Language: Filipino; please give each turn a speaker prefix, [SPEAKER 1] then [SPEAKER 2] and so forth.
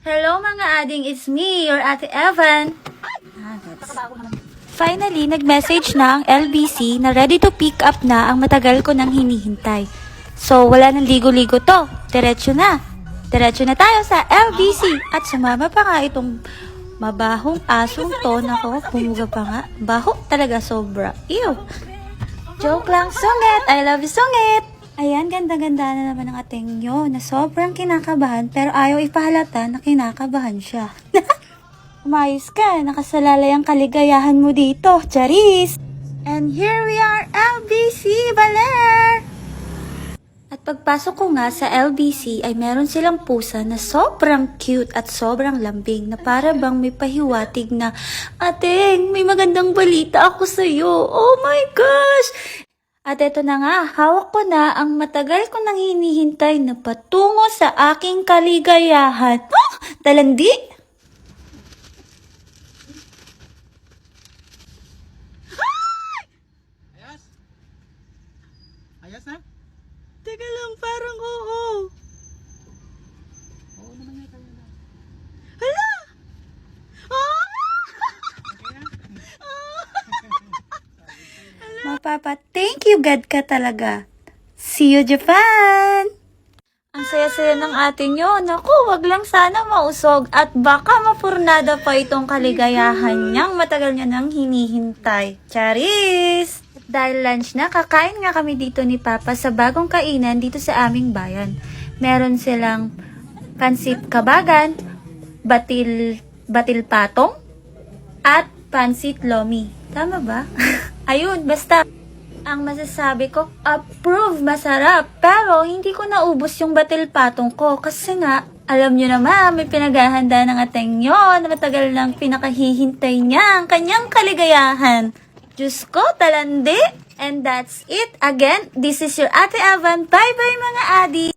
[SPEAKER 1] Hello mga ading, it's me, your Ate Evan. Finally, nag-message na ang LBC na ready to pick up na ang matagal ko nang hinihintay. So, wala nang ligo-ligo to. Diretso na. Diretso na tayo sa LBC. At sumama pa nga itong mabahong asong to. Nako, pumuga pa nga. Baho talaga sobra. Ew. Joke lang, sungit. I love you, sungit. Ayan, ganda-ganda na naman ang ating nyo na sobrang kinakabahan pero ayaw ipahalata na kinakabahan siya. Umayos ka, nakasalalay ang kaligayahan mo dito, Charis! And here we are, LBC Baler! At pagpasok ko nga sa LBC ay meron silang pusa na sobrang cute at sobrang lambing na para bang may pahiwatig na, Ating, may magandang balita ako sa'yo. Oh my gosh! At eto na nga, hawak ko na ang matagal ko nang hinihintay na patungo sa aking kaligayahan. Oh, talandi!
[SPEAKER 2] Ayos? Ayos na?
[SPEAKER 1] Teka lang, parang oo.
[SPEAKER 2] Oo naman nga kaya na.
[SPEAKER 1] Hala! Oh! Mapapa, thank you God ka talaga. See you Japan! Ang saya-saya ng ating yun. Naku, wag lang sana mausog at baka mapurnada pa itong kaligayahan niyang matagal niya nang hinihintay. Charis! Dahil lunch na, kakain nga kami dito ni Papa sa bagong kainan dito sa aming bayan. Meron silang pansit kabagan, batil patong, at pansit lomi. Tama ba? Ayun, basta. Ang masasabi ko, approve, masarap. Pero hindi ko naubos yung batil patong ko kasi nga, alam nyo naman, may pinaghahanda ng ateng yun na matagal nang pinakahihintay niya ang kanyang kaligayahan. Diyos ko, talandi. And that's it. Again, this is your Ate Evan. Bye-bye mga adi.